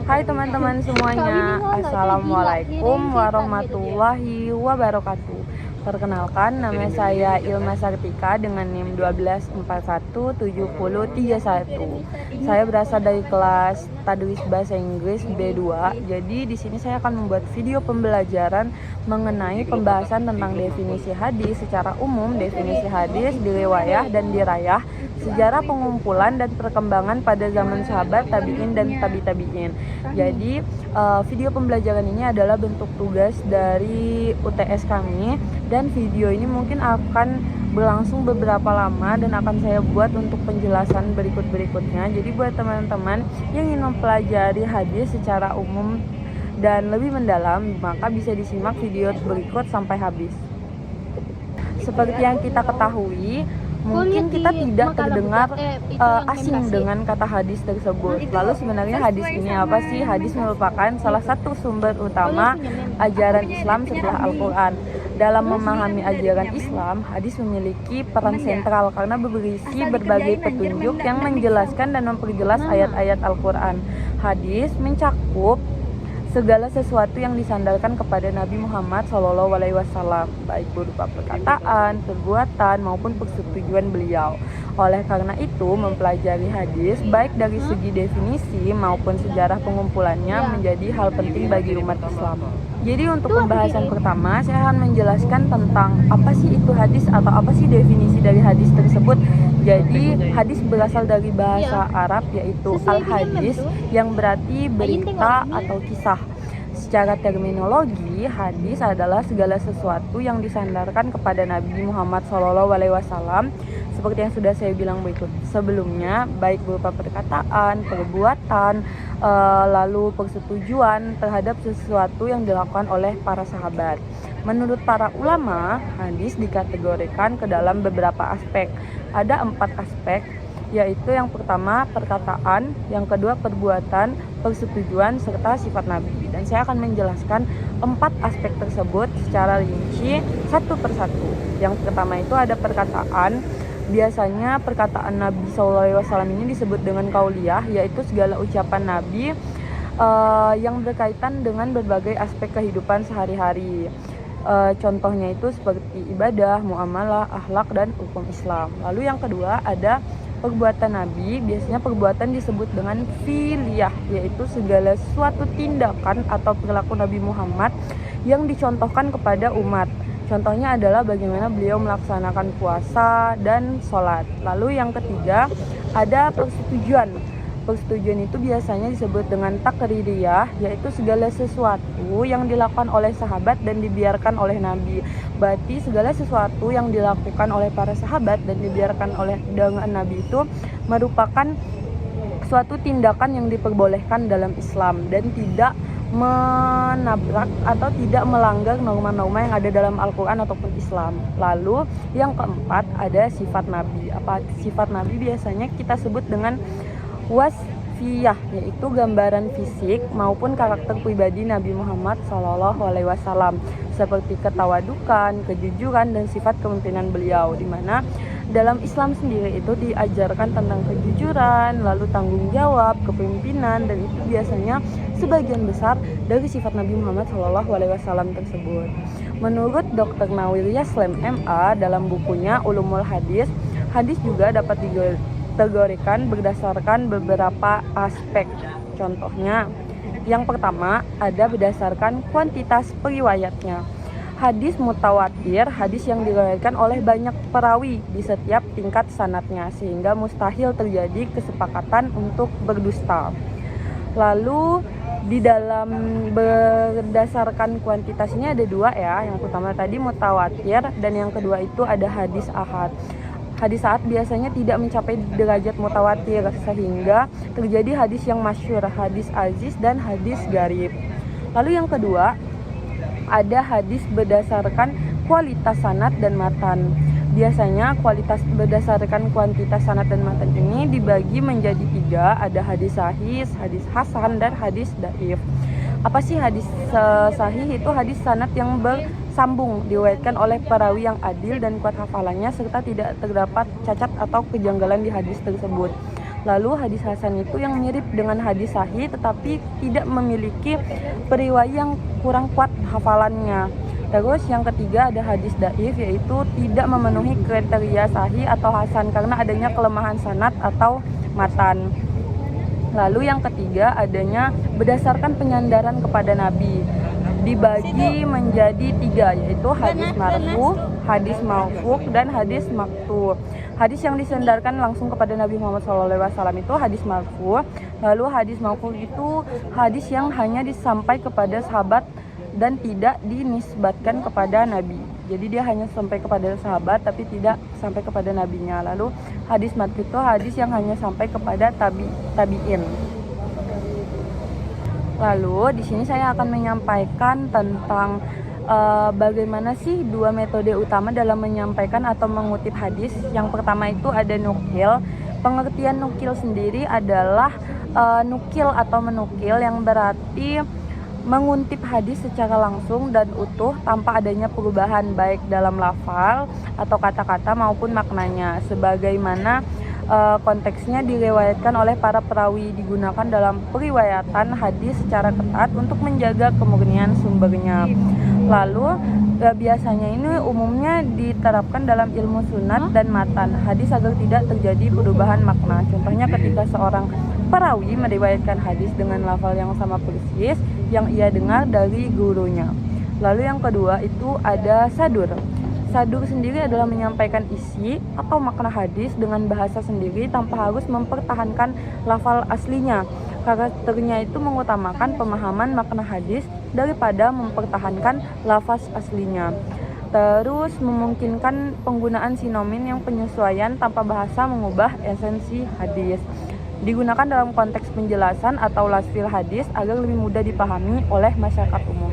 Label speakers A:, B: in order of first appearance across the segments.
A: Hai teman-teman semuanya, Assalamualaikum warahmatullahi wabarakatuh. Perkenalkan, nama saya Ilma Sartika dengan NIM 12417031. Saya berasal dari kelas Tadris Bahasa Inggris B2. Jadi di sini saya akan membuat video pembelajaran mengenai pembahasan tentang definisi hadis secara umum, definisi hadis, diriwayah dan dirayah, sejarah pengumpulan dan perkembangan pada zaman sahabat, tabi'in dan tabi-tabi'in. Jadi video pembelajaran ini adalah bentuk tugas dari UTS kami, dan video ini mungkin akan berlangsung beberapa lama dan akan saya buat untuk penjelasan berikutnya. Jadi buat teman-teman yang ingin mempelajari hadis secara umum dan lebih mendalam, maka bisa disimak video berikut sampai habis. Seperti yang kita ketahui, mungkin kita tidak terdengar asing dengan kata hadis tersebut. Lalu sebenarnya hadis ini apa sih? Hadis merupakan salah satu sumber utama ajaran Islam setelah Al-Quran. Dalam memahami ajaran Islam, hadis memiliki peran sentral karena berisi berbagai petunjuk yang menjelaskan dan memperjelas ayat-ayat Al-Quran. Hadis mencakup segala sesuatu yang disandarkan kepada Nabi Muhammad SAW, baik berupa perkataan, perbuatan, maupun persetujuan beliau. Oleh karena itu, mempelajari hadis baik dari segi definisi maupun sejarah pengumpulannya menjadi hal penting bagi umat Islam. Jadi untuk pembahasan pertama, saya akan menjelaskan tentang apa sih itu hadis atau apa sih definisi dari hadis tersebut. Jadi hadis berasal dari bahasa Arab, yaitu al-hadis, yang berarti berita atau kisah. Secara terminologi, hadis adalah segala sesuatu yang disandarkan kepada Nabi Muhammad SAW, seperti yang sudah saya bilang berikut sebelumnya, baik berupa perkataan, perbuatan, lalu persetujuan terhadap sesuatu yang dilakukan oleh para sahabat. Menurut para ulama, hadis dikategorikan ke dalam beberapa aspek. Ada 4 aspek, yaitu yang pertama perkataan, yang kedua perbuatan, persetujuan, serta sifat Nabi. Dan saya akan menjelaskan 4 aspek tersebut secara rinci satu persatu. Yang pertama itu ada perkataan. Biasanya perkataan Nabi SAW ini disebut dengan qauliyah, yaitu segala ucapan Nabi yang berkaitan dengan berbagai aspek kehidupan sehari-hari. Contohnya itu seperti ibadah, muamalah, akhlak, dan hukum Islam. Lalu yang kedua ada perbuatan Nabi. Biasanya perbuatan disebut dengan fi'liyah, yaitu segala suatu tindakan atau perilaku Nabi Muhammad yang dicontohkan kepada umat. Contohnya adalah bagaimana beliau melaksanakan puasa dan sholat. Lalu yang ketiga ada persetujuan. Persetujuan itu biasanya disebut dengan takririyah, yaitu segala sesuatu yang dilakukan oleh sahabat dan dibiarkan oleh Nabi. Berarti segala sesuatu yang dilakukan oleh para sahabat dan dibiarkan oleh dengan Nabi itu merupakan suatu tindakan yang diperbolehkan dalam Islam dan tidak menabrak atau tidak melanggar norma-norma yang ada dalam Al-Quran ataupun Islam. Lalu yang keempat ada sifat Nabi. Apa sifat Nabi? Biasanya kita sebut dengan wasfiyah, yaitu gambaran fisik maupun karakter pribadi Nabi Muhammad SAW, seperti ketawadukan, kejujuran, dan sifat kepemimpinan beliau, di mana dalam Islam sendiri itu diajarkan tentang kejujuran, lalu tanggung jawab, kepemimpinan, dan itu biasanya sebagian besar dari sifat Nabi Muhammad SAW tersebut. Menurut Dr. Nawir Yaslem MA dalam bukunya Ulumul Hadis, hadis juga dapat dikategorikan berdasarkan beberapa aspek. Contohnya, yang pertama ada berdasarkan kuantitas periwayatnya. Hadis mutawatir, hadis yang diriwayatkan oleh banyak perawi di setiap tingkat sanadnya, sehingga mustahil terjadi kesepakatan untuk berdusta. Lalu di dalam berdasarkan kuantitasnya ada 2 ya. Yang pertama tadi mutawatir, dan yang kedua itu ada hadis ahad. Hadis ahad biasanya tidak mencapai derajat mutawatir, sehingga terjadi hadis yang masyhur, hadis aziz, dan hadis gharib. Lalu yang kedua ada hadis berdasarkan kualitas sanad dan matan. Biasanya kualitas berdasarkan kuantitas sanad dan matan ini dibagi menjadi 3. Ada hadis sahih, hadis hasan, dan hadis dhaif. Apa sih hadis sahih? Itu hadis sanad yang bersambung, diriwayatkan oleh perawi yang adil dan kuat hafalannya, serta tidak terdapat cacat atau kejanggalan di hadis tersebut. Lalu hadis hasan itu yang mirip dengan hadis sahih tetapi tidak memiliki periwayat yang kurang kuat hafalannya. Terus yang ketiga ada hadis dhaif, yaitu tidak memenuhi kriteria sahih atau hasan karena adanya kelemahan sanad atau matan. Lalu yang ketiga adanya berdasarkan penyandaran kepada Nabi, dibagi menjadi tiga, yaitu hadis marfu, hadis mauquf, dan hadis maqtu. Hadis yang disandarkan langsung kepada Nabi Muhammad SAW itu hadis marfu. Lalu hadis mauquf itu hadis yang hanya disampaikan kepada sahabat dan tidak dinisbatkan kepada Nabi. Jadi dia hanya sampai kepada sahabat tapi tidak sampai kepada nabinya. Lalu hadis maqtu itu hadis yang hanya sampai kepada tabi'in. Lalu di sini saya akan menyampaikan tentang bagaimana sih dua metode utama dalam menyampaikan atau mengutip hadis. Yang pertama itu ada nukil. Pengertian nukil sendiri adalah nukil atau menukil yang berarti menguntip hadis secara langsung dan utuh tanpa adanya perubahan baik dalam lafal atau kata-kata maupun maknanya, sebagaimana konteksnya diriwayatkan oleh para perawi, digunakan dalam periwayatan hadis secara ketat untuk menjaga kemurnian sumbernya. Lalu biasanya ini umumnya diterapkan dalam ilmu sunat dan matan hadis agar tidak terjadi perubahan makna. Contohnya ketika seorang perawi meriwayatkan hadis dengan lafal yang sama persis yang ia dengar dari gurunya. Lalu yang kedua itu ada sadur. Sadur sendiri adalah menyampaikan isi atau makna hadis dengan bahasa sendiri tanpa harus mempertahankan lafal aslinya. Karakternya itu mengutamakan pemahaman makna hadis daripada mempertahankan lafaz aslinya. Terus memungkinkan penggunaan sinonim yang penyesuaian tanpa bahasa mengubah esensi hadis. Digunakan dalam konteks penjelasan atau lasfil hadis agar lebih mudah dipahami oleh masyarakat umum.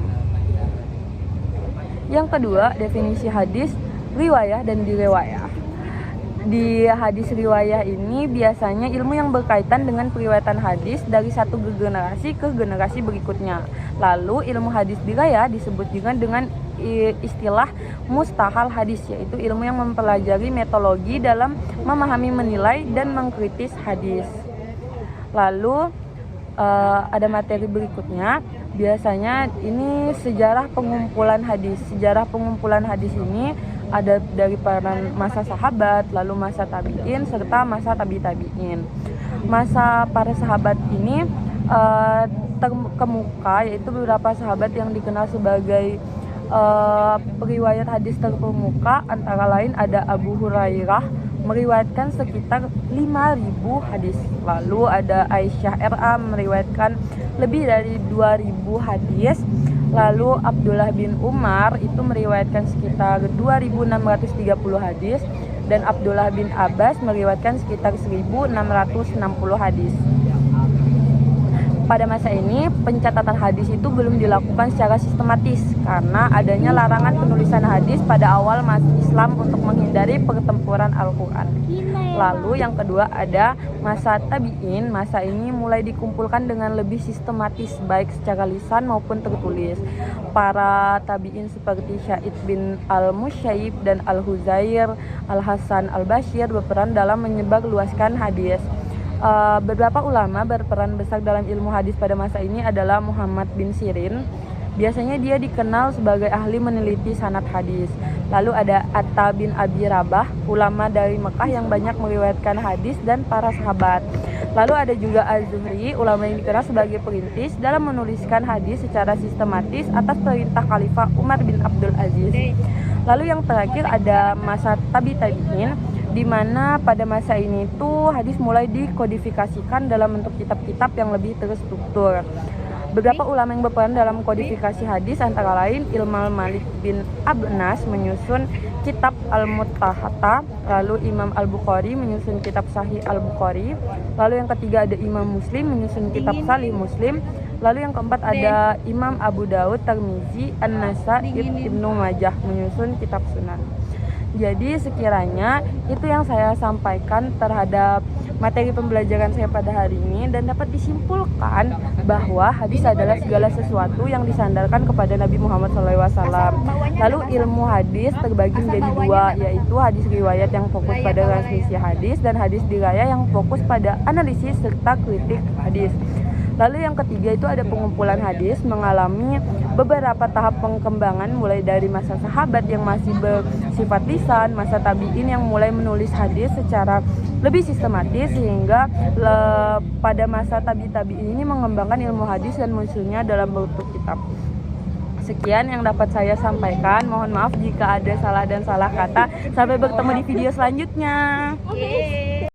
A: Yang kedua, definisi hadis, riwayah dan direwayah. Di hadis riwayah ini biasanya ilmu yang berkaitan dengan periwayatan hadis dari satu generasi ke generasi berikutnya. Lalu ilmu hadis dirayah disebut juga dengan istilah mustahal hadis, yaitu ilmu yang mempelajari metodologi dalam memahami, menilai, dan mengkritis hadis. Lalu ada materi berikutnya. Biasanya ini sejarah pengumpulan hadis. Sejarah pengumpulan hadis ini ada dari para masa sahabat, lalu masa tabi'in, serta masa tabi'in. Masa para sahabat ini terkemuka, yaitu beberapa sahabat yang dikenal sebagai periwayat hadis terkemuka, antara lain ada Abu Hurairah meriwayatkan sekitar 5.000 hadis. Lalu ada Aisyah RA meriwayatkan lebih dari 2.000 hadis. Lalu Abdullah bin Umar itu meriwayatkan sekitar 2.630 hadis, dan Abdullah bin Abbas meriwayatkan sekitar 1.660 hadis. Pada masa ini, pencatatan hadis itu belum dilakukan secara sistematis karena adanya larangan penulisan hadis pada awal masa Islam untuk menghindari pertempuran Al-Quran. Lalu yang kedua ada masa tabi'in. Masa ini mulai dikumpulkan dengan lebih sistematis baik secara lisan maupun tertulis. Para tabi'in seperti Sa'id bin Al-Musayyib dan Al-Huzair, Al-Hasan Al-Bashir berperan dalam menyebarluaskan hadis. Beberapa ulama berperan besar dalam ilmu hadis pada masa ini adalah Muhammad bin Sirin. Biasanya dia dikenal sebagai ahli meneliti sanad hadis. Lalu ada Atta bin Abi Rabah, ulama dari Mekah yang banyak meriwayatkan hadis dan para sahabat. Lalu ada juga Az-Zuhri, ulama yang dikenal sebagai perintis dalam menuliskan hadis secara sistematis atas perintah Khalifah Umar bin Abdul Aziz. Lalu yang terakhir ada masa tabi'in, di mana pada masa ini tuh hadis mulai dikodifikasikan dalam bentuk kitab-kitab yang lebih terstruktur. Beberapa ulama yang berperan dalam kodifikasi hadis antara lain Ilmal Malik bin Abnas menyusun kitab Al-Muttahata, lalu Imam Al-Bukhari menyusun kitab Sahih Al-Bukhari, lalu yang ketiga ada Imam Muslim menyusun kitab Sahih Muslim, lalu yang keempat ada Imam Abu Daud, Tirmizi, An-Nasa'i, Ibnu Majah menyusun kitab Sunan. Jadi sekiranya itu yang saya sampaikan terhadap materi pembelajaran saya pada hari ini, dan dapat disimpulkan bahwa hadis adalah segala sesuatu yang disandarkan kepada Nabi Muhammad SAW. Lalu ilmu hadis terbagi menjadi dua, yaitu hadis riwayat yang fokus pada transmisi hadis dan hadis diraya yang fokus pada analisis serta kritik hadis. Lalu yang ketiga itu ada pengumpulan hadis, mengalami beberapa tahap pengembangan mulai dari masa sahabat yang masih bersifat lisan, masa tabi'in yang mulai menulis hadis secara lebih sistematis, sehingga pada masa tabi'in ini mengembangkan ilmu hadis dan munculnya dalam bentuk kitab. Sekian yang dapat saya sampaikan. Mohon maaf jika ada salah dan salah kata. Sampai bertemu di video selanjutnya.